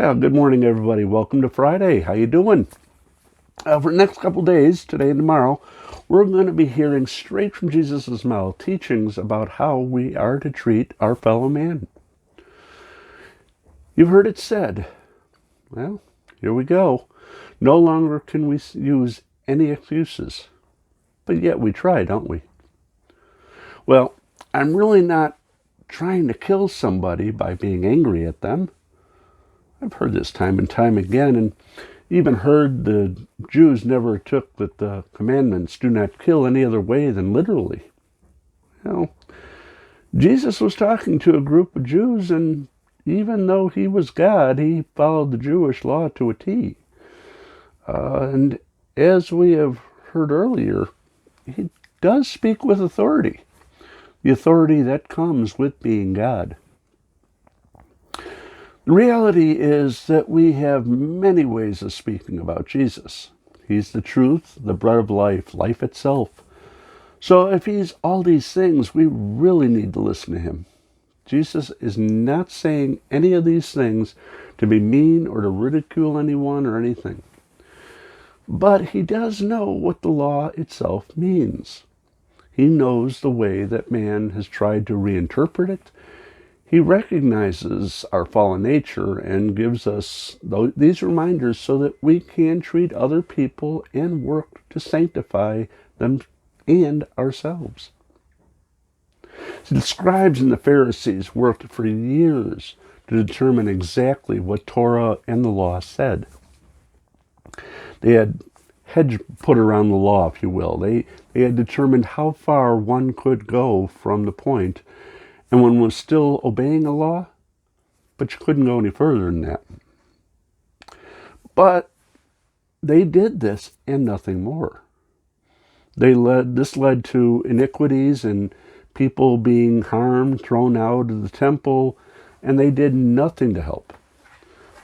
Well, good morning, everybody. Welcome to Friday. How you doing? For the next couple days, today and tomorrow, we're going to be hearing straight from Jesus' mouth teachings about how we are to treat our fellow man. You've heard it said. Well, here we go. No longer can we use any excuses. But yet we try, don't we? Well, I'm really not trying to kill somebody by being angry at them. I've heard this time and time again, and even heard the Jews never took that the commandments do not kill any other way than literally. Well, Jesus was talking to a group of Jews, and even though he was God, he followed the Jewish law to a T. And as we have heard earlier, he does speak with authority, the authority that comes with being God. The reality is that we have many ways of speaking about Jesus. He's the truth, the bread of life, life itself. So if he's all these things, we really need to listen to him. Jesus is not saying any of these things to be mean or to ridicule anyone or anything. But he does know what the law itself means. He knows the way that man has tried to reinterpret it. He recognizes our fallen nature and gives us these reminders so that we can treat other people and work to sanctify them and ourselves. So the scribes and the Pharisees worked for years to determine exactly what Torah and the law said. They had hedge put around the law, if you will. They had determined how far one could go from the point, and one was still obeying the law, but you couldn't go any further than that. But they did this and nothing more. This led to iniquities and people being harmed, thrown out of the temple, and they did nothing to help.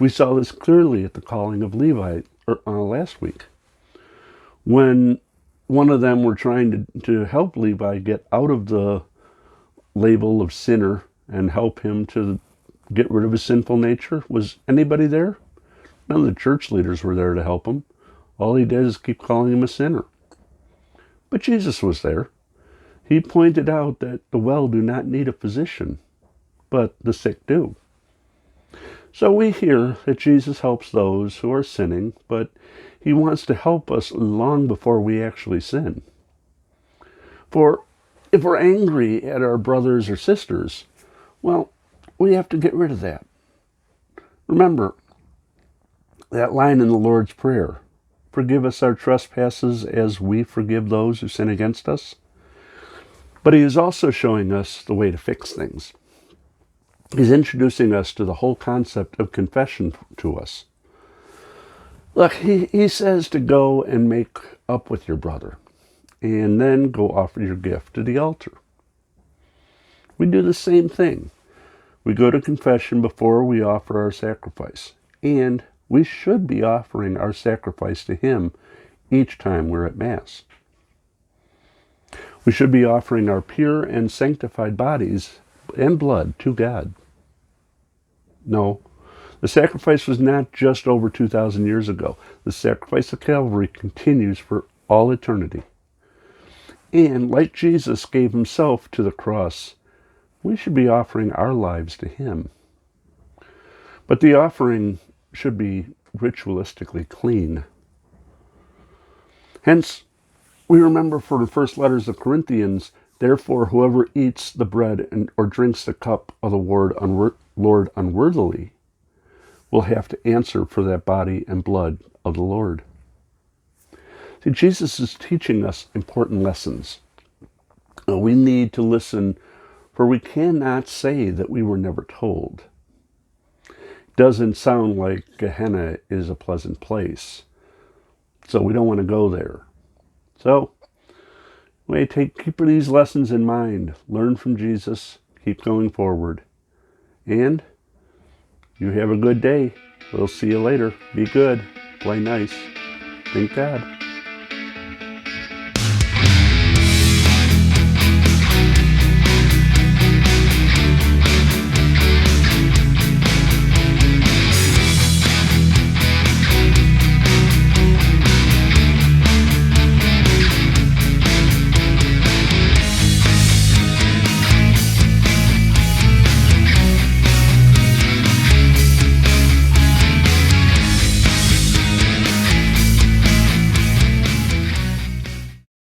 We saw this clearly at the calling of Levi last week, when one of them were trying to help Levi get out of the label of sinner and help him to get rid of his sinful nature. Was anybody there? None of the church leaders were there to help him. All he did is keep calling him a sinner. But Jesus was there. He pointed out that the well do not need a physician, but the sick do. So we hear that Jesus helps those who are sinning, but he wants to help us long before we actually sin. For if we're angry at our brothers or sisters, well, we have to get rid of that. Remember that line in the Lord's Prayer, forgive us our trespasses as we forgive those who sin against us. But he is also showing us the way to fix things. He's introducing us to the whole concept of confession to us. Look, he says to go and make up with your brother, and then go offer your gift to the altar. We do the same thing. We go to confession before we offer our sacrifice, and we should be offering our sacrifice to him each time we're at Mass. We should be offering our pure and sanctified bodies and blood to God. No, the sacrifice was not just over 2,000 years ago. The sacrifice of Calvary continues for all eternity. And like Jesus gave himself to the cross, we should be offering our lives to him. But the offering should be ritualistically clean. Hence, we remember for the first letters of Corinthians, therefore whoever eats the bread or drinks the cup of the Lord unworthily will have to answer for that body and blood of the Lord. See, Jesus is teaching us important lessons. We need to listen, for we cannot say that we were never told. It doesn't sound like Gehenna is a pleasant place, so we don't want to go there. So, we keep these lessons in mind, learn from Jesus, keep going forward, and you have a good day. We'll see you later. Be good, play nice, thank God.